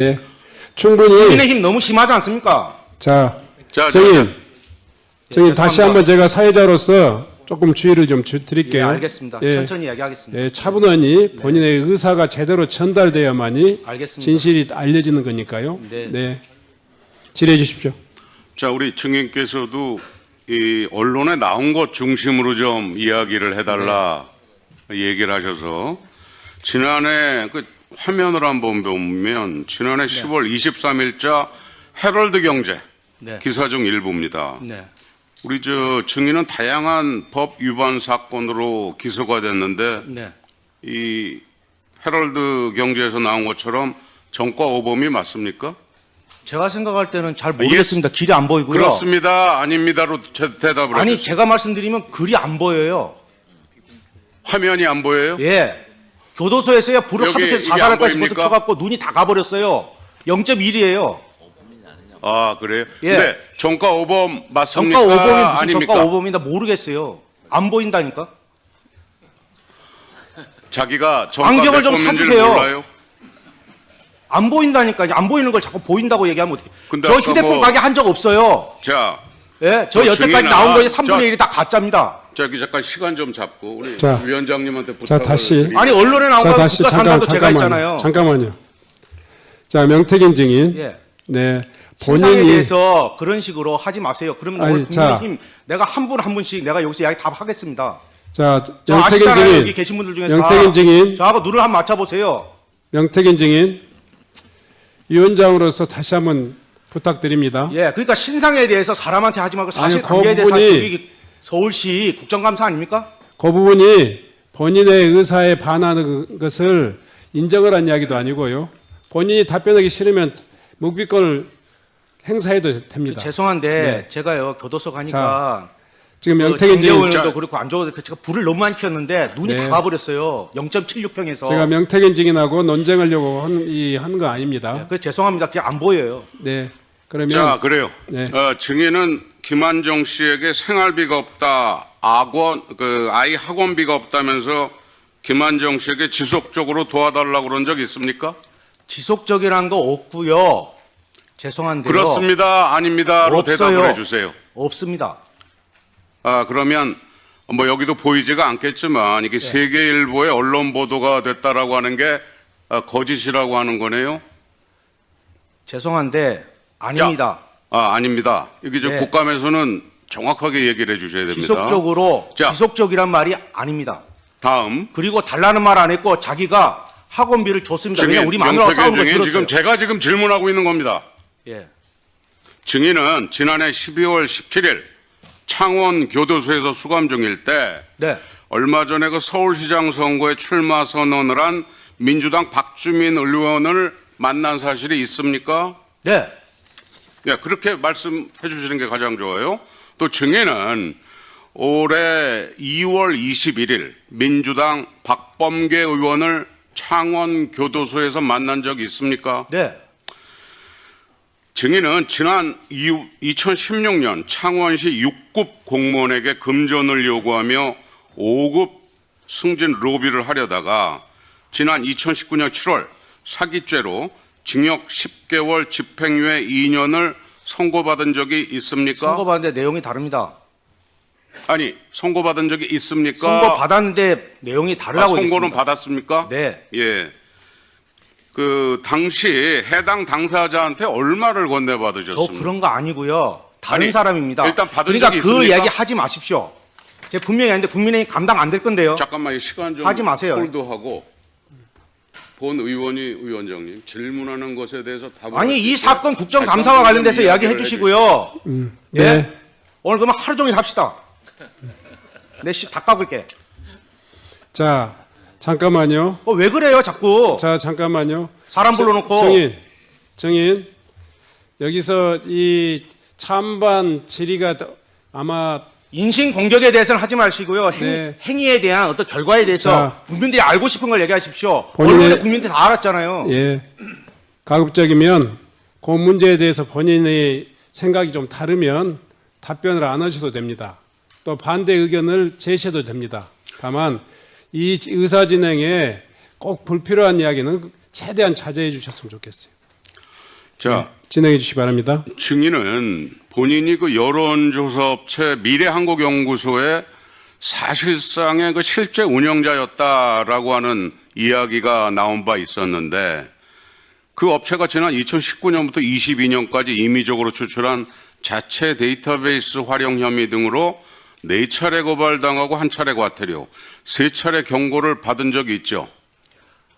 네, 충분히. 국민의힘 너무 심하지 않습니까? 정인 다시 한번 제가 사회자로서 조금 주의를 좀 드릴게요. 예, 알겠습니다. 예, 천천히 이야기하겠습니다. 예, 차분하니 본인의 의사가 제대로 전달돼야만이 알겠습니다. 진실이 알려지는 거니까요. 네. 질의해 주십시오. 자, 우리 증인께서도 이 언론에 나온 것 중심으로 좀 이야기를 해달라 얘기를 하셔서 지난해 그 화면을 한번 보면 지난해 10월 23일자 헤럴드 경제 네. 기사 중 일부입니다. 네. 우리 저 증인은 다양한 법 위반 사건으로 기소가 됐는데 네. 이 헤럴드 경제에서 나온 것처럼 정과 오범이 맞습니까? 제가 생각할 때는 잘 모르겠습니다. 길이 안 보이고요. 그렇습니다. 아닙니다로 대답을 아니 해주세요. 제가 말씀드리면 글이 안 보여요. 화면이 안 보여요? 예. 교도소에서요 불을 여기 하도 켜서 이게 자살할까 안 싶어서 보입니까? 켜갖고 눈이 다 가버렸어요. 0.1이에요. 아, 그래요? 예. 네. 정가 오범 맞습니까? 정가 오범이 무슨 아닙니까? 정가 오범이다 모르겠어요. 안 보인다니까. 자기가 정가 안경을 몇 좀 범인지를 사주세요. 몰라요? 안 보인다니까. 안 보이는 걸 자꾸 보인다고 얘기하면 어떡해. 근데 저 아까 휴대폰 뭐- 가게 한 적 없어요. 자, 예. 저 뭐 여태까지 증인아, 나온 거에 3분의 1이 다 가짜입니다. 저기 잠깐 시간 좀 잡고 우리 자, 위원장님한테 자, 부탁을 다시. 드리겠습니다. 아니 언론에 나온 거 국가 산다도 제가 했잖아요. 잠깐만요. 자, 명태균 증인. 예. 네, 신상에 본인이 대해서 그런 식으로 하지 마세요. 그러면 아니, 오늘 국민의힘 내가 한 분 한 분씩 내가 여기서 이야기 다 하겠습니다. 자, 저 명태균 아시잖아요. 여기 증인. 계신 분들 중에서 명태균 증인. 저하고 눈을 한번 맞춰보세요. 명태균 증인. 위원장으로서 다시 한번 부탁드립니다. 예, 그러니까 신상에 대해서 사람한테 하지 말고 아니, 그 사실관계에 대해서 부분이- 여기 서울시 국정감사 아닙니까? 그 부분이 본인의 의사에 반하는 것을 인정을 한 이야기도 아니고요. 본인이 답변하기 싫으면 묵비권을 행사해도 됩니다. 죄송한데 네. 제가요 교도소 가니까 지금 그 명태균 증인, 정계원도 그렇고 안 좋아서 제가 불을 너무 많이 켰는데 눈이 네. 다 가버렸어요. 0.76평에서. 제가 명태균 증인하고 논쟁하려고 한 거 아닙니다. 그래서 죄송합니다. 그냥 안 보여요. 네, 그러면 자, 그래요. 네. 증인은 김한정 씨에게 생활비가 없다, 아이 학원비가 없다면서 김한정 씨에게 지속적으로 도와달라고 그런 적 있습니까? 지속적이라는 거 없고요. 죄송한데요. 그렇습니다. 아닙니다로 없어요. 대답을 해주세요. 없습니다. 아, 그러면 뭐 여기도 보이지가 않겠지만 이게 세계일보에 언론 보도가 됐다라고 하는 게 거짓이라고 하는 거네요. 죄송한데 아닙니다. 아닙니다. 이게 저 네. 국감에서는 정확하게 얘기를 해주셔야 됩니다. 지속적으로 지속적이란 말이 아닙니다. 다음 그리고 달라는 말 안 했고 자기가 학원비를 줬습니다. 왜냐 우리 마누라가 싸우는 거 증인 들었어요. 제가 지금 질문하고 있는 겁니다. 예. 증인은 지난해 12월 17일 창원 교도소에서 수감 중일 때 네. 얼마 전에 그 서울시장 선거에 출마 선언을 한 민주당 박주민 의원을 만난 사실이 있습니까? 네. 네, 그렇게 말씀해 주시는 게 가장 좋아요. 또 증인은 올해 2월 21일 민주당 박범계 의원을 창원 교도소에서 만난 적이 있습니까? 네. 증인은 지난 2016년 창원시 6급 공무원에게 금전을 요구하며 5급 승진 로비를 하려다가 지난 2019년 7월 사기죄로 징역 10개월 집행유예 2년을 선고받은 적이 있습니까? 선고받는데 내용이 다릅니다. 아니, 선고받은 적이 있습니까? 선고받았는데 내용이 다르다고 선고는 얘기했습니다. 받았습니까? 네. 예. 그 당시 해당 당사자한테 얼마를 저 건네받으셨습니까? 그런 거 아니고요. 다른 아니, 사람입니다. 일단 받은 그러니까 적이 그 있습니까? 얘기 하지 마십시오. 제가 분명히 했는데 국민의힘 감당 안 될 건데요. 잠깐만 시간 좀 하지 마세요. 홀드하고 본 의원이 위원장님 질문하는 것에 대해서 답을 아니 할수 이 있도록 사건 국정감사와 다시 한번 관련돼서 좀 이야기해 이야기를 주시고요. 네. 예? 오늘 그러면 하루 종일 합시다. 내 씨 다 깎을게. 자, 잠깐만요. 왜 그래요 자꾸. 자, 잠깐만요. 사람 불러놓고. 증인, 여기서 이 찬반 질의가 아마 인신 공격에 대해서는 하지 마시고요. 네. 행위에 대한 어떤 결과에 대해서 자. 국민들이 알고 싶은 걸 얘기하십시오. 본인의- 언론에 국민들이 다 알았잖아요. 예, 가급적이면 그 문제에 대해서 본인의 생각이 좀 다르면 답변을 안 하셔도 됩니다. 또 반대 의견을 제시해도 됩니다. 다만 이 의사 진행에 꼭 불필요한 이야기는 최대한 자제해 주셨으면 좋겠어요. 자, 진행해 주시기 바랍니다. 증인은 본인이 그 여론조사업체 미래한국연구소의 사실상의 그 실제 운영자였다라고 하는 이야기가 나온 바 있었는데 그 업체가 지난 2019년부터 22년까지 임의적으로 추출한 자체 데이터베이스 활용 혐의 등으로 4차례 고발당하고 1차례 과태료, 3차례 경고를 받은 적이 있죠.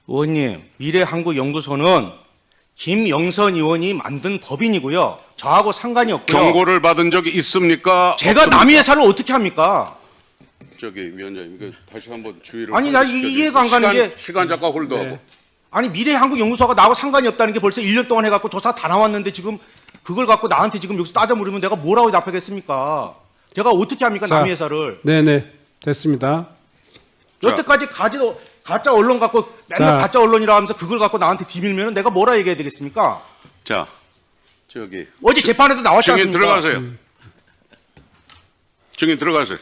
의원님, 미래한국연구소는 김영선 의원이 만든 법인이고요. 저하고 상관이 없고요. 경고를 받은 적이 있습니까? 제가 없습니까? 남의 회사를 어떻게 합니까? 저기 위원장님, 이거 다시 한번 주의를. 아니, 나 이해가 안 가는 게- 시간 잠깐 홀드하고. 네. 아니, 미래한국연구소가 나하고 상관이 없다는 게 벌써 1년 동안 해갖고 조사 다 나왔는데 지금 그걸 갖고 나한테 지금 여기서 따져 물으면 내가 뭐라고 답하겠습니까? 제가 어떻게 합니까, 자, 남의 회사를? 네네, 됐습니다. 여태까지 가짜 언론 갖고 맨날 자. 가짜 언론이라 하면서 그걸 갖고 나한테 뒤밀면 내가 뭐라 얘기해야 되겠습니까? 자, 저기 어제 재판에도 나왔지 증인 않습니까? 들어가세요. 증인 들어가세요.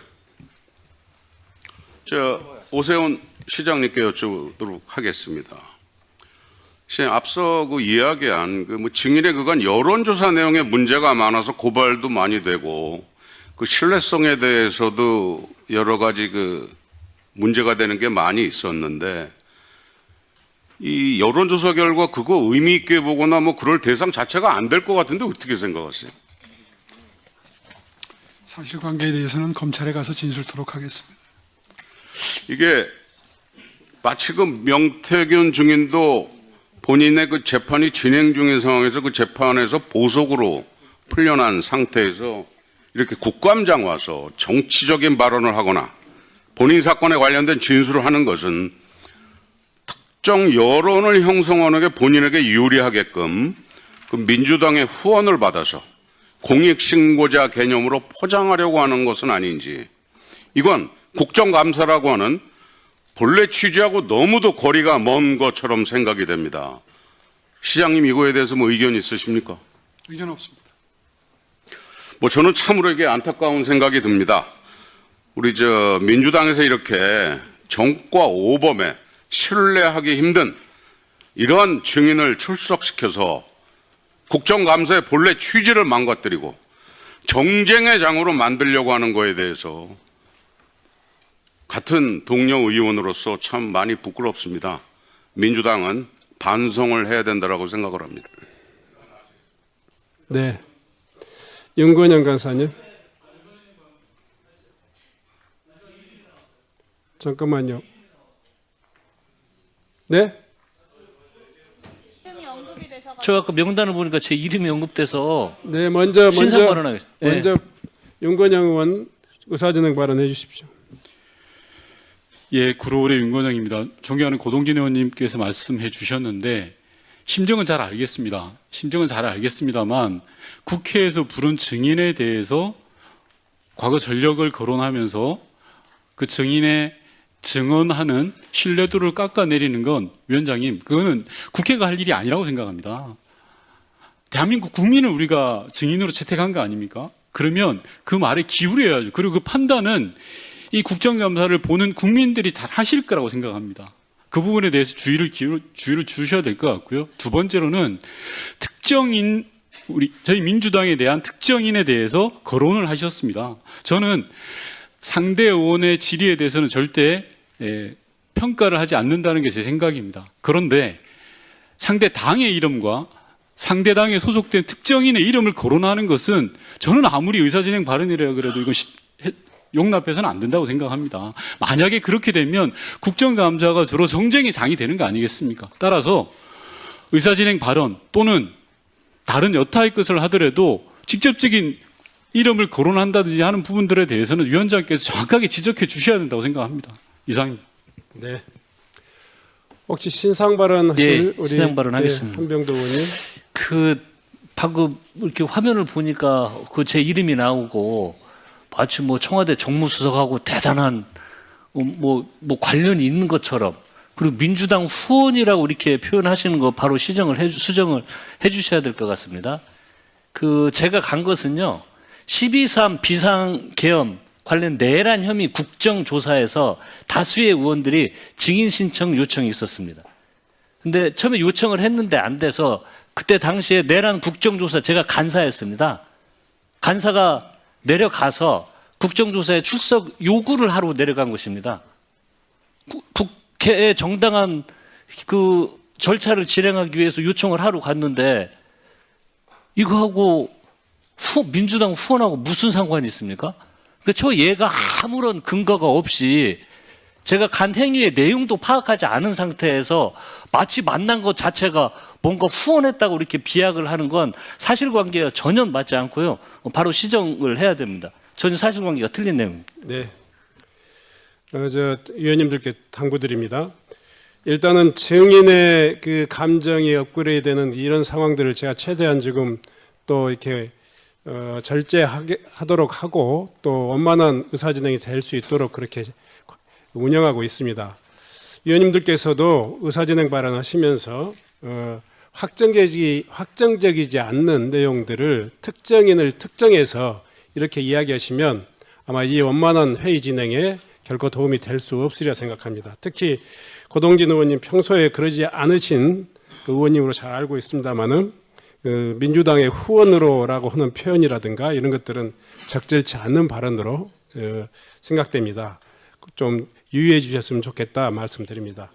저 오세훈 시장님께 여쭤보도록 하겠습니다. 시장 앞서 그 이야기한 그 뭐 증인의 그간 여론조사 내용에 문제가 많아서 고발도 많이 되고 그 신뢰성에 대해서도 여러 가지 그 문제가 되는 게 많이 있었는데 이 여론조사 결과 그거 의미 있게 보거나 뭐 그럴 대상 자체가 안 될 것 같은데 어떻게 생각하세요? 사실관계에 대해서는 검찰에 가서 진술토록 하겠습니다. 이게 마치 그 명태균 증인도 본인의 그 재판이 진행 중인 상황에서 그 재판에서 보석으로 풀려난 상태에서 이렇게 국감장 와서 정치적인 발언을 하거나 본인 사건에 관련된 진술을 하는 것은 특정 여론을 형성하는 게 본인에게 유리하게끔 그 민주당의 후원을 받아서 공익신고자 개념으로 포장하려고 하는 것은 아닌지, 이건 국정감사라고 하는 본래 취지하고 너무도 거리가 먼 것처럼 생각이 됩니다. 시장님 이거에 대해서 뭐 의견 있으십니까? 의견 없습니다. 뭐 저는 참으로 이게 안타까운 생각이 듭니다. 우리 저 민주당에서 이렇게 정과 오범에 신뢰하기 힘든 이러한 증인을 출석시켜서 국정감사의 본래 취지를 망가뜨리고 정쟁의 장으로 만들려고 하는 거에 대해서 같은 동료 의원으로서 참 많이 부끄럽습니다. 민주당은 반성을 해야 된다고 생각을 합니다. 네, 윤건영 간사님. 잠깐만요. 네? 저 아까 명단을 보니까 제 이름이 언급돼서 네, 먼저 신상 발언하겠습니다. 예. 먼저 윤건영 의원 의사진행 발언해 주십시오. 예, 구로울의 윤건영입니다. 존경하는 고동진 의원님께서 말씀해 주셨는데 심정은 잘 알겠습니다. 심정은 잘 알겠습니다만 국회에서 부른 증인에 대해서 과거 전력을 거론하면서 그 증인의 증언하는 신뢰도를 깎아내리는 건 위원장님, 그거는 국회가 할 일이 아니라고 생각합니다. 대한민국 국민을 우리가 증인으로 채택한 거 아닙니까? 그러면 그 말에 기울여야죠. 그리고 그 판단은 이 국정감사를 보는 국민들이 잘 하실 거라고 생각합니다. 그 부분에 대해서 주의를 주셔야 될 것 같고요. 두 번째로는 특정인, 저희 민주당에 대한 특정인에 대해서 거론을 하셨습니다. 저는 상대 의원의 질의에 대해서는 절대 평가를 하지 않는다는 게 제 생각입니다. 그런데 상대 당의 이름과 상대 당에 소속된 특정인의 이름을 거론하는 것은 저는 아무리 의사진행 발언이라 그래도 이건 용납해서는 안 된다고 생각합니다. 만약에 그렇게 되면 국정감사가 주로 정쟁의 장이 되는 거 아니겠습니까? 따라서 의사진행 발언 또는 다른 여타의 것을 하더라도 직접적인 이름을 거론한다든지 하는 부분들에 대해서는 위원장께서 정확하게 지적해 주셔야 된다고 생각합니다. 이상입니다. 네. 혹시 신상 발언하실 네, 우리 신상 발언하겠습니다. 한병도 의원님. 그 방금 이렇게 화면을 보니까 그 제 이름이 나오고 마치 뭐 청와대 정무수석하고 대단한 뭐 관련이 있는 것처럼, 그리고 민주당 후원이라고 이렇게 표현하시는 거 바로 수정을 해주셔야 될 것 같습니다. 그 제가 간 것은요 12.3 비상계엄 관련 내란 혐의 국정조사에서 다수의 의원들이 증인 신청 요청이 있었습니다. 근데 처음에 요청을 했는데 안 돼서 그때 당시에 내란 국정조사 제가 간사였습니다. 간사가 내려가서 국정조사에 출석 요구를 하러 내려간 것입니다. 국회에 정당한 그 절차를 진행하기 위해서 요청을 하러 갔는데 이거하고 민주당 후원하고 무슨 상관이 있습니까? 그러니까 저 얘가 아무런 근거가 없이 제가 간 행위의 내용도 파악하지 않은 상태에서 마치 만난 것 자체가 뭔가 후원했다고 이렇게 비약을 하는 건 사실관계가 전혀 맞지 않고요. 바로 시정을 해야 됩니다. 전혀 사실관계가 틀린 내용입니다. 네. 저 위원님들께 당부드립니다. 일단은 증인의 그 감정이 업그레이드되는 이런 상황들을 제가 최대한 지금 또 이렇게 절제하도록 하고 또 원만한 의사진행이 될 수 있도록 그렇게 운영하고 있습니다. 위원님들께서도 의사진행 발언하시면서 확정적이지 않는 내용들을 특정인을 특정해서 이렇게 이야기하시면 아마 이 원만한 회의 진행에 결코 도움이 될 수 없으리라 생각합니다. 특히 고동진 의원님 평소에 그러지 않으신 그 의원님으로 잘 알고 있습니다마는 민주당의 후원으로라고 하는 표현이라든가 이런 것들은 적절치 않는 발언으로 생각됩니다. 좀 유의해 주셨으면 좋겠다 말씀드립니다.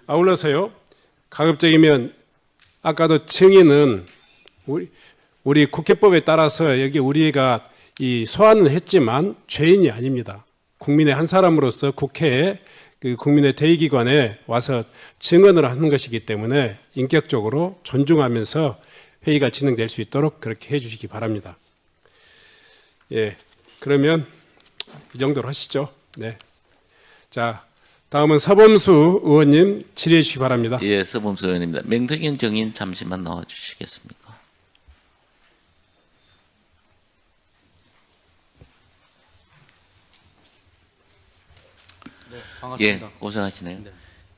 아울러서요, 가급적이면 아까도 증인은 우리 국회법에 따라서 여기 우리가 이 소환은 했지만 죄인이 아닙니다. 국민의 한 사람으로서 국회에 그 국민의 대의기관에 와서 증언을 하는 것이기 때문에 인격적으로 존중하면서 회의가 진행될 수 있도록 그렇게 해주시기 바랍니다. 예, 그러면 이 정도로 하시죠. 네. 자, 다음은 서범수 의원님 질의해 주시기 바랍니다. 예, 서범수 의원입니다. 명태균 정인 잠시만 나와 주시겠습니까? 네, 반갑습니다. 예, 고생하시네요.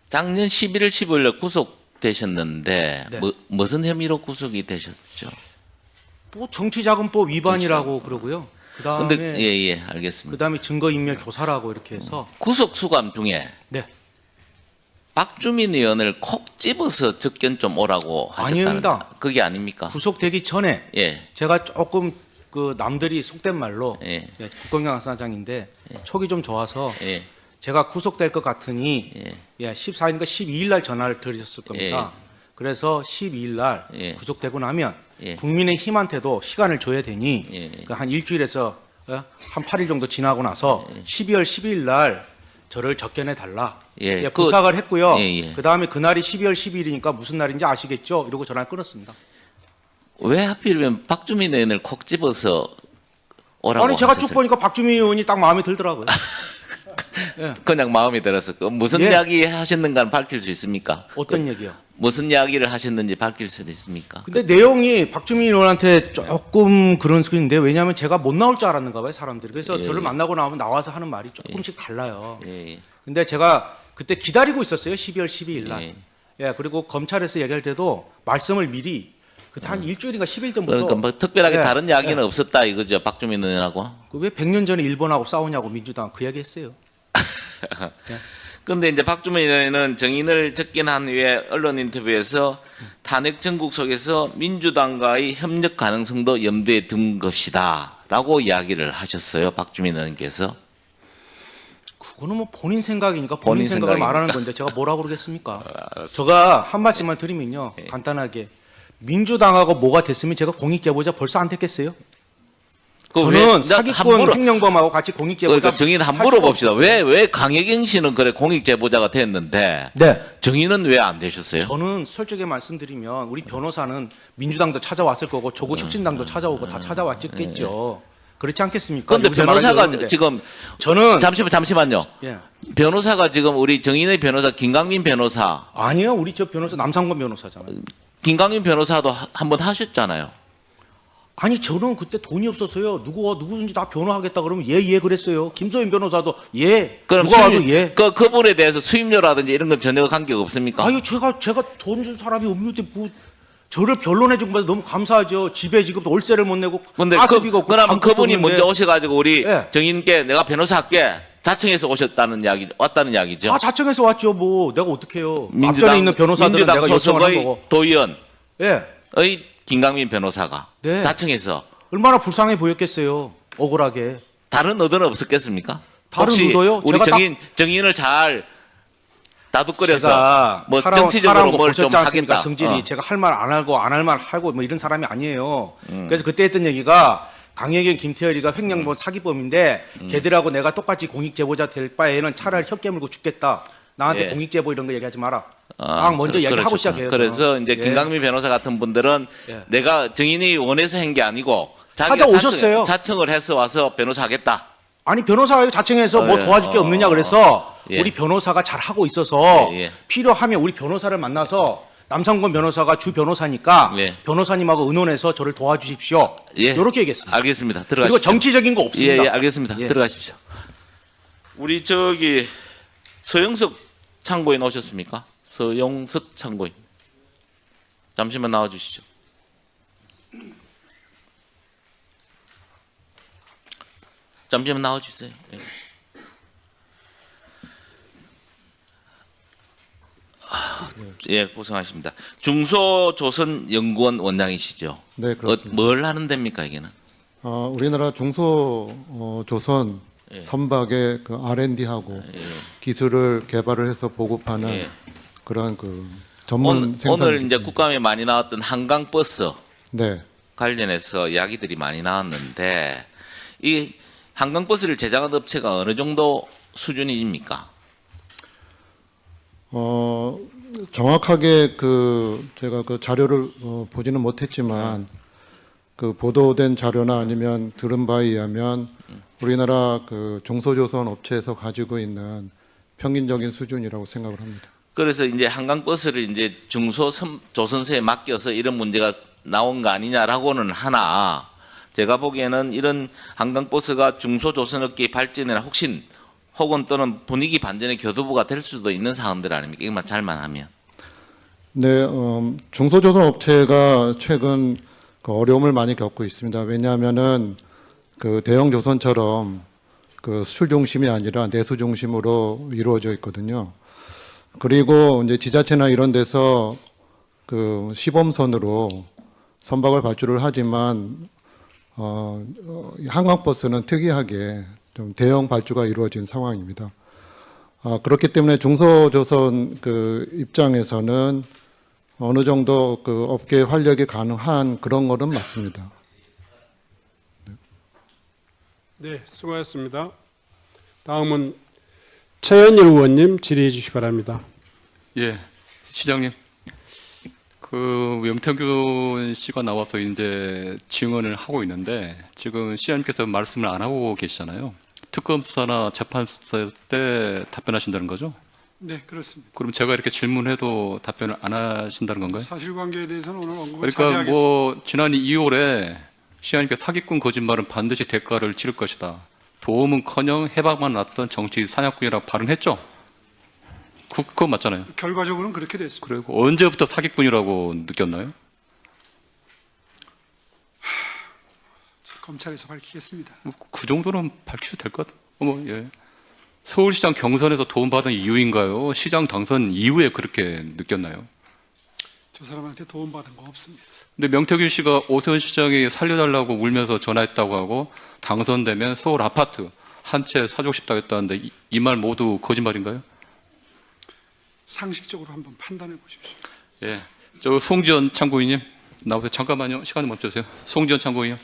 작년 11월 15일에 구속되셨는데 네. 무슨 혐의로 구속이 되셨죠? 뭐 정치자금법 위반이라고 그러고요. 근데 그다음에 예, 알겠습니다. 그다음에 증거인멸 교사라고 이렇게 해서 구속 수감 중에 네. 박주민 의원을 콕 집어서 접견 좀 오라고 하셨다는 아닙니다. 그게 아닙니까? 구속되기 전에 예. 제가 조금 그 남들이 속된 말로 예. 국정감 사장인데 촉이 좀 좋아서 예. 제가 구속될 것 같으니 예. 14일인가 12일 날 전화를 드렸을 겁니다. 그래서 12일 날 예. 구속되고 나면 예. 국민의 힘한테도 시간을 줘야 되니 예. 그 한 일주일에서 한 8일 정도 지나고 나서 12월 12일 날 저를 접견해 달라. 예. 부탁을 했고요. 예. 그다음에 그날이 12월 12일이니까 무슨 날인지 아시겠죠? 이러고 전화를 끊었습니다. 왜 하필이면 박주민 의원을 콕 집어서 오라고 아니 제가 쭉 하셨어요? 보니까 박주민 의원이 딱 마음에 들더라고요. 그냥 마음에 들어서 무슨 예. 이야기 하셨는가는 밝힐 수 있습니까? 어떤 얘기요? 무슨 이야기를 하셨는지 밝힐 수 있습니까? 근데 내용이 박주민 의원한테 조금 그런 소리인데 왜냐하면 제가 못 나올 줄 알았는가 봐요 사람들이. 그래서 예. 저를 만나고 나오면 나와서 하는 말이 조금씩 달라요. 예. 근데 제가 그때 기다리고 있었어요. 12월 12일 날. 예. 예, 그리고 검찰에서 얘기할 때도 말씀을 미리 그때 한 일주일인가 10일 전부터 그러니까 뭐 특별하게 예, 다른 이야기는 없었다 이거죠, 박주민 의원하고. 왜 100년 전에 일본하고 싸우냐고 민주당 그 얘기 했어요. 근데 이제 박주민 의원은 정인을 접견한 후에 언론 인터뷰에서 탄핵 전국 속에서 민주당과의 협력 가능성도 염두에 둔 것이다라고 이야기를 하셨어요, 박주민 의원께서. 그거는 뭐 본인 생각이니까 본인 본인 생각을 생각이니까. 말하는 건데 제가 뭐라고 그러겠습니까? 제가 한 말씀만 드리면요. 예. 간단하게 민주당하고 뭐가 됐으면 제가 공익제보자 벌써 안 됐겠어요? 그 저는 왜- 사기꾼 횡령범하고 같이 공익제보자 그러니까 정인 한 할 물어 수가 봅시다. 없었어요. 왜 강혜경 씨는 그래 공익 제보자가 됐는데 네. 정인은 왜 안 되셨어요? 저는 솔직히 말씀드리면 우리 변호사는 민주당도 찾아왔을 거고 조국 혁신당도 찾아오고 다 찾아왔겠죠. 그렇지 않겠습니까? 그런데 여기서 말하기 변호사가 어려운데. 지금 저는 잠시만요. 예. 변호사가 지금 우리 정인의 변호사 김강민 변호사, 아니요, 우리 저 변호사 남상권 변호사잖아요. 김강민 변호사도 한번 하셨잖아요. 아니 저는 그때 돈이 없어서요. 누구든지 다 변호하겠다 그러면 예 그랬어요. 김소연 변호사도 예. 그럼 누가 와도 예. 그분에 대해서 수임료라든지 이런 건 전혀 관계가 없습니까? 아유 제가 돈 준 사람이 없는데 뭐 저를 변론해 준 것에 너무 감사하죠. 집에 지금 월세를 못 내고 근데 가스비가 없고 그러면 방법도 그분이 없는데 먼저 오셔가지고 우리 예. 정인께 내가 변호사 할게 자청해서 왔다는 이야기죠. 다 자청해서 왔죠. 뭐 내가 어떻게 해요. 앞전에 있는 변호사들은 민주당 내가 요청을 한 소속의 거고. 도의원 예. 김강민 변호사가 네. 자청해서 얼마나 불쌍해 보였겠어요. 억울하게. 다른 의도는 없었겠습니까? 다른 혹시 의도요? 우리 제가 정인을 잘 다독거려서 제가 뭐 살아온 정치적으로 거 뭘 좀 보셨지 않습니까? 하겠다. 성질이 제가 할 말 안 하고 안 할 말 하고 뭐 이런 사람이 아니에요. 그래서 그때 했던 얘기가 강혜경, 김태열이가 횡령범 사기범인데 걔들하고 내가 똑같이 공익 제보자 될 바에는 차라리 혀 깨물고 죽겠다. 나한테 예. 공익 제보 이런 거 얘기하지 마라. 막 먼저 얘기하고 그렇죠. 시작해요. 그래서 저는. 이제 예. 김강민 변호사 같은 분들은 예. 내가 정인이 원해서 한 게 아니고 자기가 찾아오셨어요. 자청을 해서 와서 변호사 하겠다. 아니 변호사 자청해서 뭐 예. 도와줄 게 없느냐 그래서 예. 우리 변호사가 잘 하고 있어서 예, 예. 필요하면 우리 변호사를 만나서 남상권 변호사가 주 변호사니까 예. 변호사님하고 의논해서 저를 도와주십시오. 예. 이렇게 얘기했습니다. 알겠습니다. 그리고 들어가십시오. 정치적인 거 없습니다. 예, 알겠습니다. 예. 들어가십시오. 우리 저기 서영석 참고인 오셨습니까? 서영석 참고인. 잠시만 나와 주시죠. 잠시만 나와 주세요. 예. 예, 고생하십니다. 중소조선연구원 원장이시죠? 네, 그렇습니다. 뭘 하는 데입니까, 이게는? 우리나라 중소조선 예. 선박의 그 R&D하고 기술을 개발을 해서 보급하는 예. 그런 그 전문 오늘, 생산. 오늘 이제 국감에 많이 나왔던 한강버스 네, 관련해서 이야기들이 많이 나왔는데 이 한강버스를 제작한 업체가 어느 정도 수준입니까? 정확하게 제가 그 자료를 보지는 못했지만 그 보도된 자료나 아니면 들은 바에 의하면 우리나라 그 중소조선 업체에서 가지고 있는 평균적인 수준이라고 생각을 합니다. 그래서 이제 한강버스를 이제 중소조선사에 맡겨서 이런 문제가 나온 거 아니냐라고는 하나 제가 보기에는 이런 한강버스가 중소조선업계의 발전이나 혁신 혹은 또는 분위기 반전의 교두보가 될 수도 있는 사항들 아닙니까? 이것만 잘만 하면. 네, 중소조선 업체가 최근 그 어려움을 많이 겪고 있습니다. 왜냐하면은 그 대형 조선처럼 그 수출 중심이 아니라 내수 중심으로 이루어져 있거든요. 그리고 이제 지자체나 이런 데서 그 시범선으로 선박을 발주를 하지만 한강버스는 특이하게 좀 대형 발주가 이루어진 상황입니다. 그렇기 때문에 중소조선 그 입장에서는 어느 정도 그 업계 활력이 가능한 그런 거는 맞습니다. 네, 수고하셨습니다. 다음은 최현일 의원님 질의해 주시기 바랍니다. 예, 시장님. 그 명태균 씨가 나와서 이제 증언을 하고 있는데 지금 시장님께서 말씀을 안 하고 계시잖아요. 특검 수사나 재판 수사 때 답변하신다는 거죠? 네, 그렇습니다. 그럼 제가 이렇게 질문해도 답변을 안 하신다는 건가요? 사실관계에 대해서는 오늘 언급을 그러니까 자세하겠습니다. 뭐 지난 2월에 시장님께 사기꾼 거짓말은 반드시 대가를 치를 것이다. 도움은커녕 해방만 났던 정치 사냥꾼이라고 발언했죠. 그거 맞잖아요. 결과적으로는 그렇게 됐습니다. 그리고 언제부터 사기꾼이라고 느꼈나요? 검찰에서 밝히겠습니다. 그 정도는 밝히셔도 될 것 같아요. 예. 서울시장 경선에서 도움받은 이유인가요? 시장 당선 이후에 그렇게 느꼈나요? 저 사람한테 도움받은 거 없습니다. 근데 명태균 씨가 오세훈 시장이 살려달라고 울면서 전화했다고 하고 당선되면 서울 아파트 한 채 사주고 싶다고 했다는데 이 말 모두 거짓말인가요? 상식적으로 한번 판단해 보십시오. 예. 저 송지연 참고인님 나오세요. 잠깐만요. 시간 멈춰주세요. 송지연 참고인요.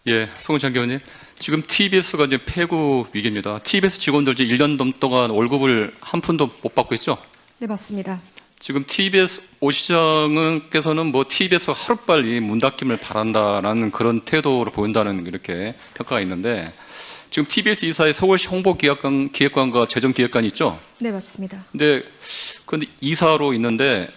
예, 송은찬 의원님. 지금 TBS가 이제 폐구 위기입니다. TBS 직원들 이제 1년 넘동안 월급을 한 푼도 못 받고 있죠? 네, 맞습니다. 지금 TBS 오 시장께서는 뭐 TBS 하루빨리 문 닫김을 바란다라는 그런 태도를 보인다는 이렇게 평가가 있는데 지금 TBS 이사의 서울시 홍보기획관과 재정기획관이 있죠? 네, 맞습니다. 근데 이사로 있는데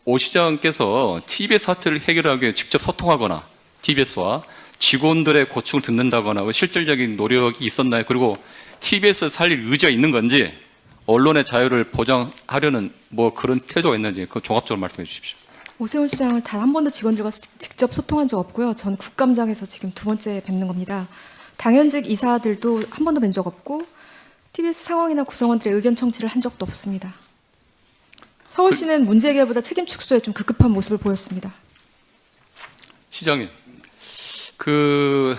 오 시장께서 TBS 사태를 해결하기 위해 직접 소통하거나 TBS와 직원들의 고충을 듣는다거나 실질적인 노력이 있었나요? 그리고 TBS 살릴 의지가 있는 건지 언론의 자유를 보장하려는 뭐 그런 태도가 있는지 그 종합적으로 말씀해 주십시오. 오세훈 시장을 단 한 번도 직원들과 직접 소통한 적 없고요. 전 국감장에서 지금 두 번째 뵙는 겁니다. 당연직 이사들도 한 번도 뵌 적 없고 TBS 상황이나 구성원들의 의견 청취를 한 적도 없습니다. 서울시는 문제 해결보다 책임 축소에 좀 급급한 모습을 보였습니다. 시장님, 그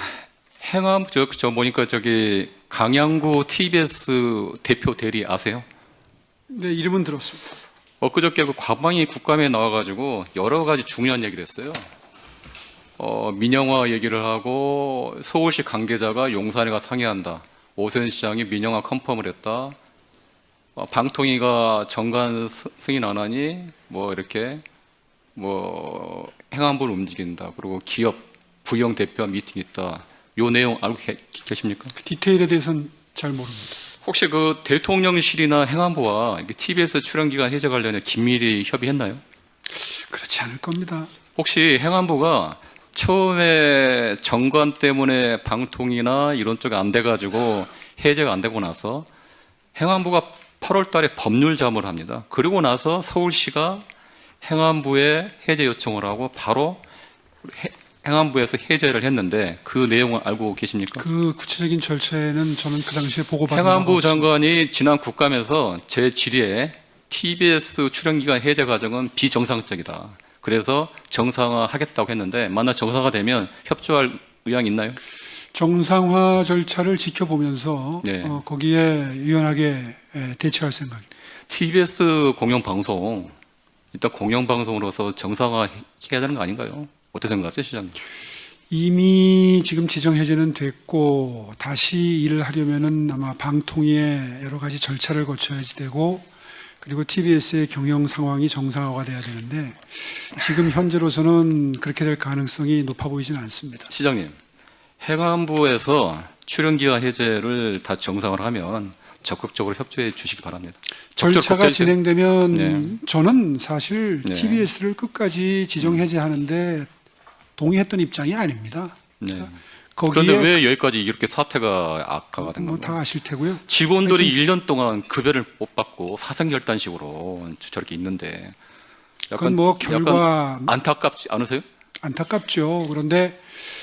행암 저 보니까 저기 강양구 TBS 대표 대리 아세요? 네, 이름은 들었습니다. 엊그저께 그 과방위 국감에 나와가지고 여러 가지 중요한 얘기를 했어요. 민영화 얘기를 하고 서울시 관계자가 용산에 가 상의한다. 오세훈 시장이 민영화 컨펌을 했다. 방통위가 정관 승인 안 하니 뭐 이렇게 뭐 행안부를 움직인다. 그리고 기업 부영 대표 미팅 있다. 요 내용 알고 계십니까? 그 디테일에 대해서는 잘 모릅니다. 혹시 그 대통령실이나 행안부와 TBS 출연기간 해제 관련해 긴밀히 협의했나요? 그렇지 않을 겁니다. 혹시 행안부가 처음에 정관 때문에 방통이나 이런 쪽이 안 돼가지고 해제가 안 되고 나서 행안부가 8월 달에 법률 자문을 합니다. 그리고 나서 서울시가 행안부에 해제 요청을 하고 바로 행안부에서 해제를 했는데 그 내용을 알고 계십니까? 그 구체적인 절차에는 저는 그 당시에 보고받은 바가 행안부 없습니다. 장관이 지난 국감에서 제 질의에 TBS 출연기간 해제 과정은 비정상적이다. 그래서 정상화하겠다고 했는데 만약 정상화되면 협조할 의향이 있나요? 정상화 절차를 지켜보면서 네. 거기에 유연하게 대처할 생각입니다. TBS 공영방송 일단 공영방송으로서 정상화해야 되는 거 아닌가요? 어떻게 생각하세요, 시장님? 이미 지금 지정 해제는 됐고 다시 일을 하려면은 아마 방통위의 여러 가지 절차를 거쳐야지 되고 그리고 TBS의 경영 상황이 정상화가 돼야 되는데 지금 현재로서는 그렇게 될 가능성이 높아 보이지는 않습니다. 시장님, 행안부에서 출연기간 해제를 다 정상화를 하면 적극적으로 협조해 주시기 바랍니다. 절차가 진행되면 네. 저는 사실 네. TBS를 끝까지 지정 해제하는데 동의했던 입장이 아닙니다. 네. 거기에 그런데 왜 여기까지 이렇게 사태가 악화가 된 뭐 건가요? 다 아실 테고요. 직원들이 1년 동안 급여를 못 받고 사생결단식으로 저렇게 있는데 그건 뭐 결과 약간 안타깝지 않으세요? 안타깝죠. 그런데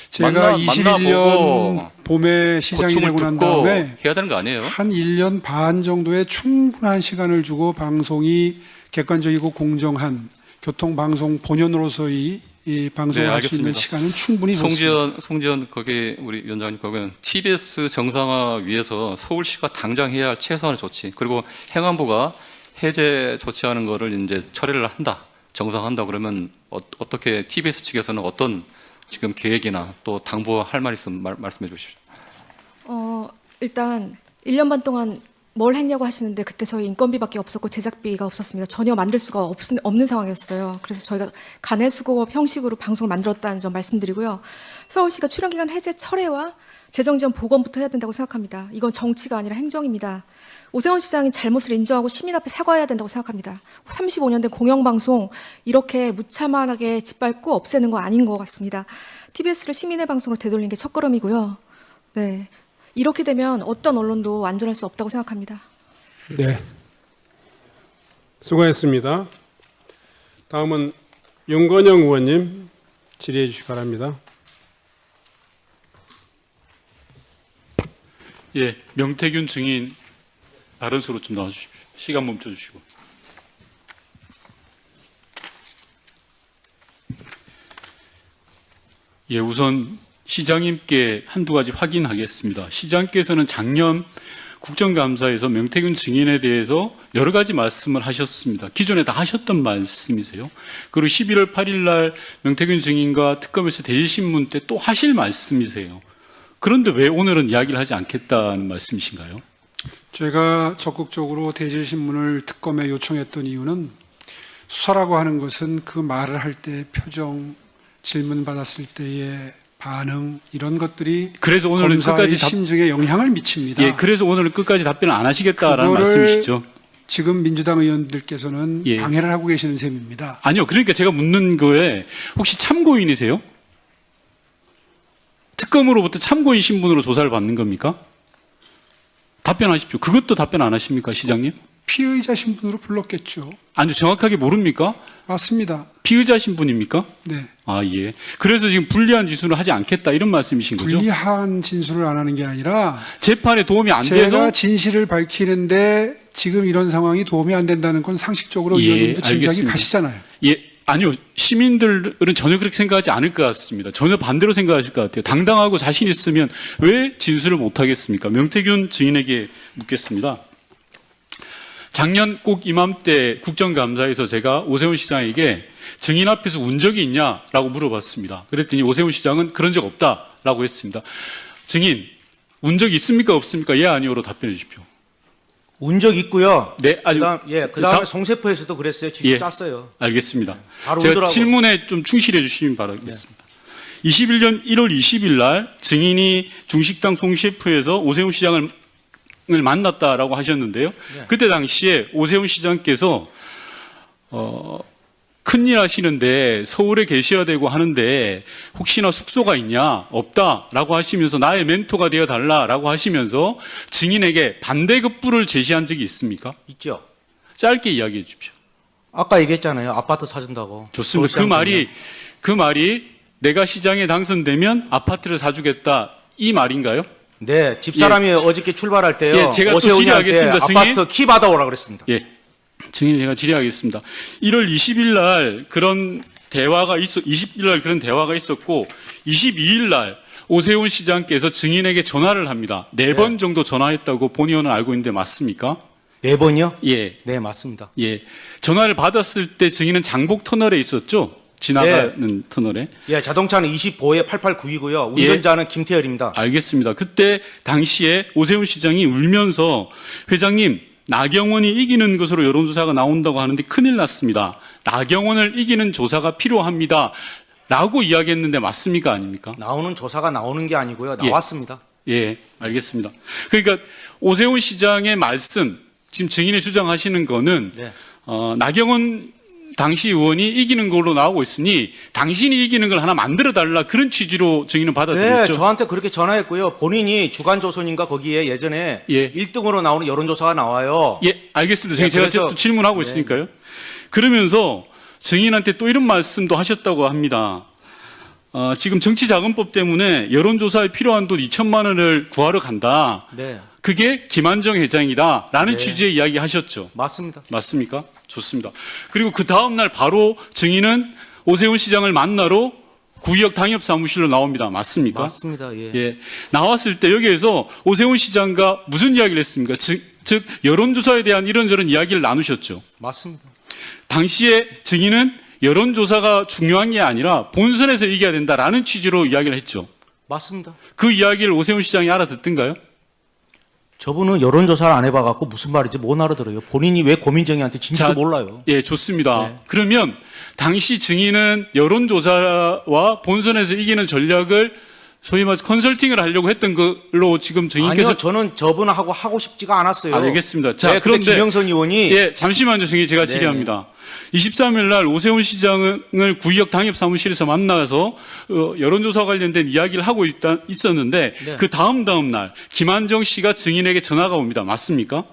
제가 만나보고 21년 봄에 시장이 고충을 되고 난 듣고 다음에 해야 되는 거 아니에요? 한 1년 반 정도의 충분한 시간을 주고 방송이 객관적이고 공정한 교통방송 본연으로서의 이 방송을 네, 할 수 있는 알겠습니다. 시간은 충분히 줬습니다. 송지연 거기 우리 위원장님 거기는 TBS 정상화 위해서 서울시가 당장 해야 할 최소한의 조치 그리고 행안부가 해제 조치하는 거를 이제 처리를 한다 정상한다 그러면 어떻게 TBS 측에서는 어떤 지금 계획이나 또 당부할 말 있으면 말씀해 주십시오. 일단 1년 반 동안 뭘 했냐고 하시는데 그때 저희 인건비밖에 없었고 제작비가 없었습니다. 전혀 만들 수가 없는 상황이었어요. 그래서 저희가 간해수공업 형식으로 방송을 만들었다는 점 말씀드리고요. 서울시가 출연기간 해제 철회와 재정지원 복원부터 해야 된다고 생각합니다. 이건 정치가 아니라 행정입니다. 오세훈 시장이 잘못을 인정하고 시민 앞에 사과해야 된다고 생각합니다. 35년 된 공영방송 이렇게 무참하게 짓밟고 없애는 거 아닌 것 같습니다. TBS를 시민의 방송으로 되돌린 게 첫걸음이고요. 네. 이렇게 되면 어떤 언론도 안전할 수 없다고 생각합니다. 네. 수고했습니다. 다음은 윤건영 의원님 질의해 주시기 바랍니다. 예, 명태균 증인 다른 수로 좀 나와주십시오. 시간 멈춰주시고. 예, 우선 시장님께 한두 가지 확인하겠습니다. 시장께서는 작년 국정감사에서 명태균 증인에 대해서 여러 가지 말씀을 하셨습니다. 기존에 다 하셨던 말씀이세요. 그리고 11월 8일 날 명태균 증인과 특검에서 대질신문 때 또 하실 말씀이세요. 그런데 왜 오늘은 이야기를 하지 않겠다는 말씀이신가요? 제가 적극적으로 대질신문을 특검에 요청했던 이유는 수사라고 하는 것은 그 말을 할 때 표정, 질문 받았을 때의 반응 이런 것들이 그래서 오늘은 검사의 끝까지 심증에 영향을 미칩니다. 예, 그래서 오늘은 끝까지 답변을 안 하시겠다라는 그거를 말씀이시죠? 지금 민주당 의원들께서는 예. 방해를 하고 계시는 셈입니다. 아니요. 그러니까 제가 묻는 거에 혹시 참고인이세요? 특검으로부터 참고인 신분으로 조사를 받는 겁니까? 답변하십시오. 그것도 답변 안 하십니까, 시장님? 피의자 신분으로 불렀겠죠. 아주 정확하게 모릅니까? 맞습니다. 피의자 신분입니까? 네. 아, 예. 그래서 지금 불리한 진술을 하지 않겠다 이런 말씀이신 거죠? 불리한 진술을 안 하는 게 아니라 재판에 도움이 안 제가 돼서 진실을 밝히는데 지금 이런 상황이 도움이 안 된다는 건 상식적으로 예, 의원님도 짐작이 알겠습니다. 가시잖아요. 예, 아니요. 시민들은 전혀 그렇게 생각하지 않을 것 같습니다. 전혀 반대로 생각하실 것 같아요. 당당하고 자신 있으면 왜 진술을 못 하겠습니까? 명태균 증인에게 묻겠습니다. 작년 꼭 이맘때 국정감사에서 제가 오세훈 시장에게 증인 앞에서 운 적이 있냐라고 물어봤습니다. 그랬더니 오세훈 시장은 그런 적 없다라고 했습니다. 증인, 운 적 있습니까? 없습니까? 예, 아니오로 답변해 주십시오. 운 적 있고요. 네, 아니, 그다음에 송세포에서도 그랬어요. 직접 예. 짰어요. 알겠습니다. 잘 제가 울더라고. 질문에 좀 충실해 주시면 바라겠습니다. 21년 1월 20일 날 증인이 중식당 송셰프에서 오세훈 시장을 만났다라고 하셨는데요. 그때 당시에 오세훈 시장께서 큰일 하시는데 서울에 계셔야 되고 하는데 혹시나 숙소가 있냐? 없다라고 하시면서 나의 멘토가 되어 달라라고 하시면서 증인에게 반대급부를 제시한 적이 있습니까? 있죠. 짧게 이야기해 주십시오. 아까 얘기했잖아요. 아파트 사준다고. 좋습니다. 서울시장 그 말이 내가 시장에 당선되면 아파트를 사주겠다 이 말인가요? 네, 집사람이 어저께 출발할 때요. 예, 제가 또 오세훈이한테 질의하겠습니다, 승인. 아파트 키 받아오라 그랬습니다. 예, 증인 제가 질의하겠습니다. 1월 20일 날 그런 대화가 20일 날 그런 대화가 있었고 22일 날 오세훈 시장께서 증인에게 전화를 합니다. 4번 정도 전화했다고 본 의원은 알고 있는데 맞습니까? 4번이요? 예, 네, 맞습니다. 예. 전화를 받았을 때 증인은 장복 터널에 있었죠? 지나가는 터널에. 예, 자동차는 25에 889이고요. 운전자는 김태열입니다. 알겠습니다. 그때 당시에 오세훈 시장이 울면서 회장님 나경원이 이기는 것으로 여론조사가 나온다고 하는데 큰일 났습니다. 나경원을 이기는 조사가 필요합니다. 라고 이야기했는데 맞습니까? 아닙니까? 나오는 조사가 나오는 게 아니고요. 예. 나왔습니다. 예, 알겠습니다. 그러니까 오세훈 시장의 말씀, 지금 증인이 주장하시는 거는 네. 나경원 당시 의원이 이기는 걸로 나오고 있으니 당신이 이기는 걸 하나 만들어 달라 그런 취지로 증인은 네, 받아들였죠. 저한테 그렇게 전화했고요. 본인이 주간조선인가 거기에 예전에 예. 1등으로 나오는 여론조사가 나와요. 예, 알겠습니다. 예, 제가 그래서- 또 질문하고 네. 있으니까요. 그러면서 증인한테 또 이런 말씀도 하셨다고 합니다. 지금 정치자금법 때문에 여론조사에 필요한 돈 2천만 원을 구하러 간다. 네, 그게 김한정 회장이다. 라는 네. 취지의 이야기 하셨죠. 맞습니다. 맞습니까? 좋습니다. 그리고 그 다음날 바로 증인은 오세훈 시장을 만나러 구의역 당협사무실로 나옵니다. 맞습니까? 맞습니다. 예. 예. 나왔을 때 여기에서 오세훈 시장과 무슨 이야기를 했습니까? 즉 여론조사에 대한 이런저런 이야기를 나누셨죠. 맞습니다. 당시에 증인은 여론조사가 중요한 게 아니라 본선에서 이겨야 된다라는 취지로 이야기를 했죠. 맞습니다. 그 이야기를 오세훈 시장이 알아듣던가요? 저분은 여론조사를 안 해봐갖고 무슨 말인지 못 알아들어요. 본인이 왜 고민정이한테 진지도 자, 몰라요. 예, 좋습니다. 네. 그러면 당시 증인은 여론조사와 본선에서 이기는 전략을 소위 말해서 컨설팅을 하려고 했던 걸로 지금 증인께서 아니요, 저는 저분하고 하고 싶지가 않았어요. 알겠습니다. 자, 네, 그런데 김영선 의원이 예, 잠시만요, 증인 제가 네. 질의합니다. 23일 날 오세훈 시장을 구의역 당협사무실에서 만나서 여론조사 관련된 이야기를 하고 있었는데 네. 그 다음 날 김한정 씨가 증인에게 전화가 옵니다. 맞습니까?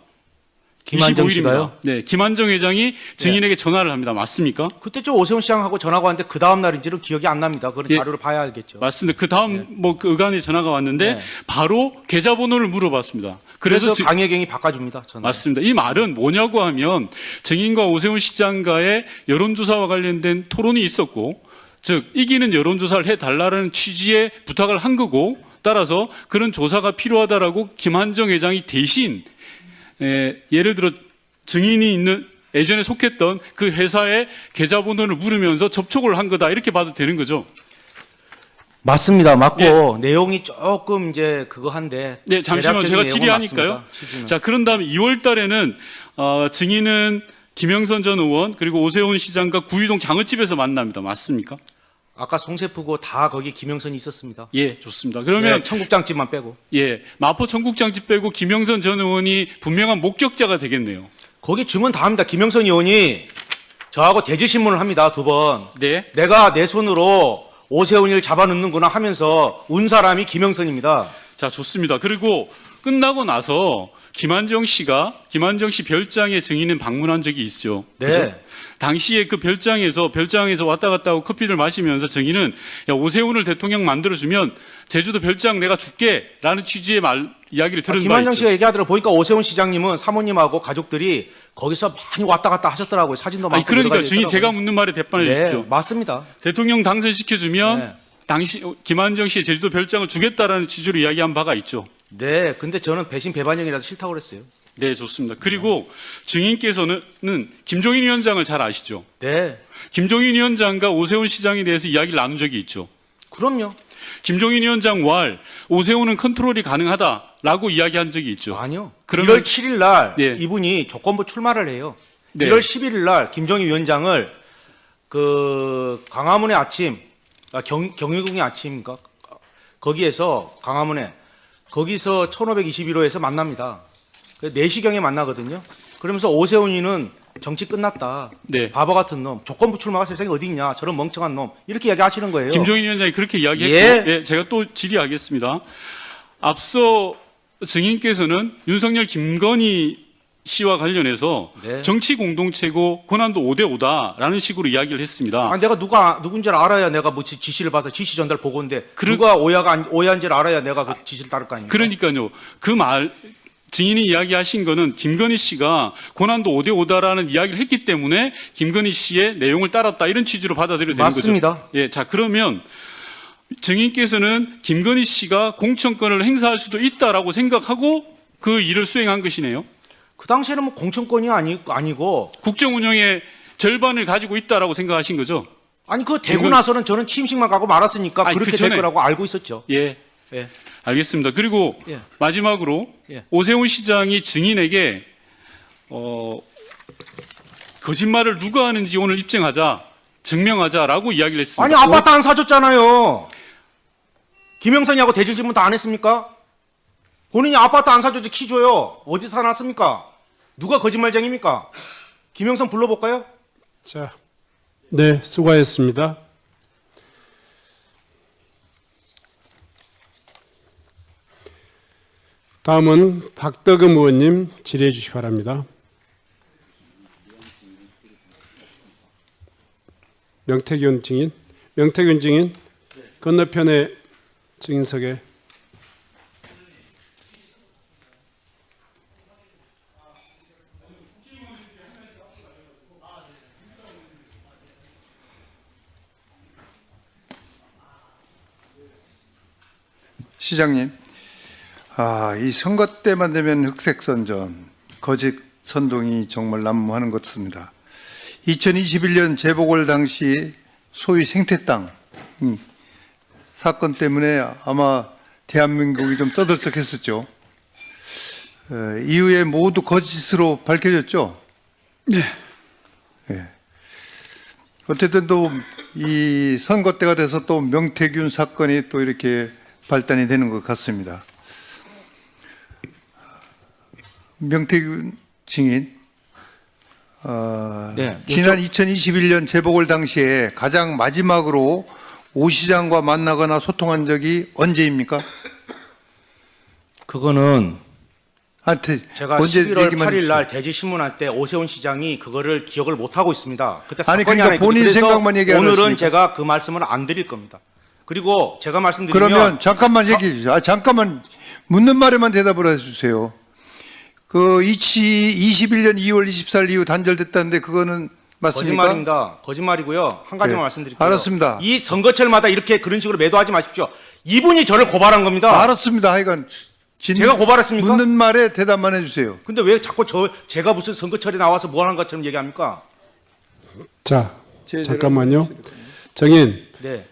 김한정 25일입니다. 씨가요? 네, 김한정 회장이 증인에게 전화를 합니다. 맞습니까? 그때 좀 오세훈 시장하고 전화가 왔는데 그 다음 날인지는 기억이 안 납니다. 그런 예. 자료를 봐야 알겠죠. 맞습니다. 그 다음 그 의관에 전화가 왔는데 네. 바로 계좌번호를 물어봤습니다. 그래서 증- 강혜경이 바꿔줍니다. 저는. 맞습니다. 이 말은 뭐냐고 하면 증인과 오세훈 시장과의 여론조사와 관련된 토론이 있었고, 즉 이기는 여론조사를 해달라는 취지의 부탁을 한 거고, 따라서 그런 조사가 필요하다라고 김한정 회장이 대신 예를 들어 증인이 있는 예전에 속했던 그 회사의 계좌번호를 물으면서 접촉을 한 거다 이렇게 봐도 되는 거죠. 맞습니다. 맞고 예. 내용이 조금 이제 그거 한데. 네, 잠시만 대략적인 제가 내용은 질의하니까요. 맞습니다. 취지는. 자, 그런 다음에 2월 달에는 증인은 김영선 전 의원 그리고 오세훈 시장과 구의동 장어집에서 만납니다. 맞습니까? 아까 송세프고 다 거기 김영선이 있었습니다. 예, 좋습니다. 그러면 네, 청국장집만 빼고. 예, 마포 청국장집 빼고 김영선 전 의원이 분명한 목격자가 되겠네요. 거기 주문 다 합니다. 김영선 의원이 저하고 대질신문을 합니다. 2번. 네. 내가 내 손으로 오세훈이를 잡아넣는구나 하면서 운 사람이 김영선입니다. 자, 좋습니다. 그리고 끝나고 나서 김한정 씨 별장에 증인은 방문한 적이 있죠. 네. 그죠? 당시에 그 별장에서 왔다 갔다 하고 커피를 마시면서 증인은 야, 오세훈을 대통령 만들어주면 제주도 별장 내가 줄게라는 취지의 이야기를 들은 바 김한정 있죠. 씨가 얘기하더라고 보니까 오세훈 시장님은 사모님하고 가족들이 거기서 많이 왔다 갔다 하셨더라고요. 사진도 많고. 아니, 그러니까 여러 가지 증인 제가 있더라고요. 묻는 말에 대답해 네, 주십시오. 맞습니다. 대통령 당선시켜주면 네. 당시 김한정 씨의 제주도 별장을 주겠다라는 취지로 이야기한 바가 있죠. 네, 근데 저는 배신 배반형이라서 싫다고 그랬어요. 네, 좋습니다. 그리고 증인께서는 김종인 위원장을 잘 아시죠? 네, 김종인 위원장과 오세훈 시장에 대해서 이야기를 나눈 적이 있죠. 그럼요. 김종인 위원장 왈 오세훈은 컨트롤이 가능하다라고 이야기한 적이 있죠. 아니요. 그러면- 1월 7일 날 네. 이분이 조건부 출마를 해요. 네. 1월 11일 날 김종인 위원장을 그 광화문의 아침, 경희궁의 아침인가 거기에서 광화문에 거기서 1521호에서 만납니다. 4시경에 만나거든요. 그러면서 오세훈이는 정치 끝났다. 네. 바보 같은 놈. 조건부 출마가 세상에 어디 있냐. 저런 멍청한 놈. 이렇게 이야기하시는 거예요. 김종인 위원장이 그렇게 이야기했고, 예. 예, 제가 또 질의하겠습니다. 앞서 증인께서는 윤석열 김건희 씨와 관련해서 네. 정치 공동체고 권한도 5대5다라는 식으로 이야기를 했습니다. 아니, 내가 누군지를 알아야 내가 뭐 지시를 받아 지시 전달 보고인데 그러- 누가 오해한지를 알아야 내가 그 지시를 따를 거 아닙니까? 그러니까요. 증인이 이야기하신 거는 김건희 씨가 권한도 5대5다라는 이야기를 했기 때문에 김건희 씨의 내용을 따랐다 이런 취지로 받아들여야 되는 맞습니다. 거죠. 예, 자 그러면 증인께서는 김건희 씨가 공천권을 행사할 수도 있다라고 생각하고 그 일을 수행한 것이네요. 그 당시에는 뭐 공천권이 아니고 국정 운영의 절반을 가지고 있다라고 생각하신 거죠. 아니 그 되고 김건- 나서는 저는 취임식만 가고 말았으니까 아니, 그렇게 그 전에- 될 거라고 알고 있었죠. 예. 예. 알겠습니다. 그리고 예. 마지막으로 예. 오세훈 시장이 증인에게 거짓말을 누가 하는지 오늘 증명하자라고 이야기를 했습니다. 아니 아파트 안 사줬잖아요. 김영선이하고 대질 질문 다 안 했습니까? 본인이 아파트 안 사줬지 키 줘요. 어디서 사놨습니까? 누가 거짓말쟁입니까? 김영선 불러볼까요? 자, 네, 수고하셨습니다. 다음은 박덕흠 의원님 질의해 주시기 바랍니다. 명태균 증인, 건너편의 증인석에. 시장님, 이 선거 때만 되면 흑색선전, 거짓 선동이 정말 난무하는 것 같습니다. 2021년 재보궐 당시 소위 생태땅 사건 때문에 아마 대한민국이 좀 떠들썩했었죠. 이후에 모두 거짓으로 밝혀졌죠. 네. 예. 어쨌든 또 이 선거 때가 돼서 또 명태균 사건이 또 이렇게 발단이 되는 것 같습니다. 명태균 증인, 네, 지난 2021년 재보궐 당시에 가장 마지막으로 오 시장과 만나거나 소통한 적이 언제입니까? 그거는 제가 언제 11월 얘기만 8일 해주세요. 날 대지신문할 때 오세훈 시장이 그거를 기억을 못 하고 있습니다. 그때 아니, 사건이 그러니까 하나 있거든요. 본인 그래서 생각만 얘기하는 오늘은 것입니까? 제가 그 말씀을 안 드릴 겁니다. 그리고 제가 말씀드리면 그러면 잠깐만 얘기해 주세요. 잠깐만 묻는 말에만 대답을 해주세요. 그 21년 2월 24일 이후 단절됐다는데 그거는 맞습니까? 거짓말입니다. 거짓말이고요. 한 가지만 네. 말씀드릴게요. 알았습니다. 이 선거철마다 이렇게 그런 식으로 매도하지 마십시오. 이분이 저를 고발한 겁니다. 알았습니다. 하여간 제가 고발했습니까? 묻는 말에 대답만 해주세요. 근데 왜 자꾸 제가 무슨 선거철에 나와서 뭐 하는 것처럼 얘기합니까? 자, 잠깐만요. 정인, 네.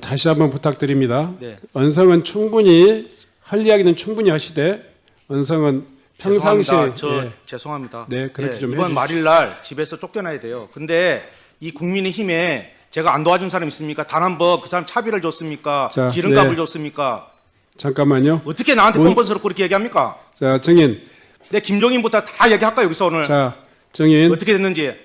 다시 한번 부탁드립니다. 네. 언성은 충분히 할 이야기는 충분히 하시되 언성은 평상시에 죄송합니다. 죄송합니다. 네, 그렇게 좀 이번 해주십시오. 말일날 집에서 쫓겨나야 돼요. 근데 이 국민의힘에 제가 안 도와준 사람 있습니까? 단 한 번 그 사람 차비를 줬습니까? 자, 기름값을 네. 줬습니까? 잠깐만요. 어떻게 나한테 문- 뻔뻔스럽고 그렇게 얘기합니까? 자, 정인. 내 김종인부터 다 얘기할까 여기서 오늘 자, 정인. 어떻게 됐는지.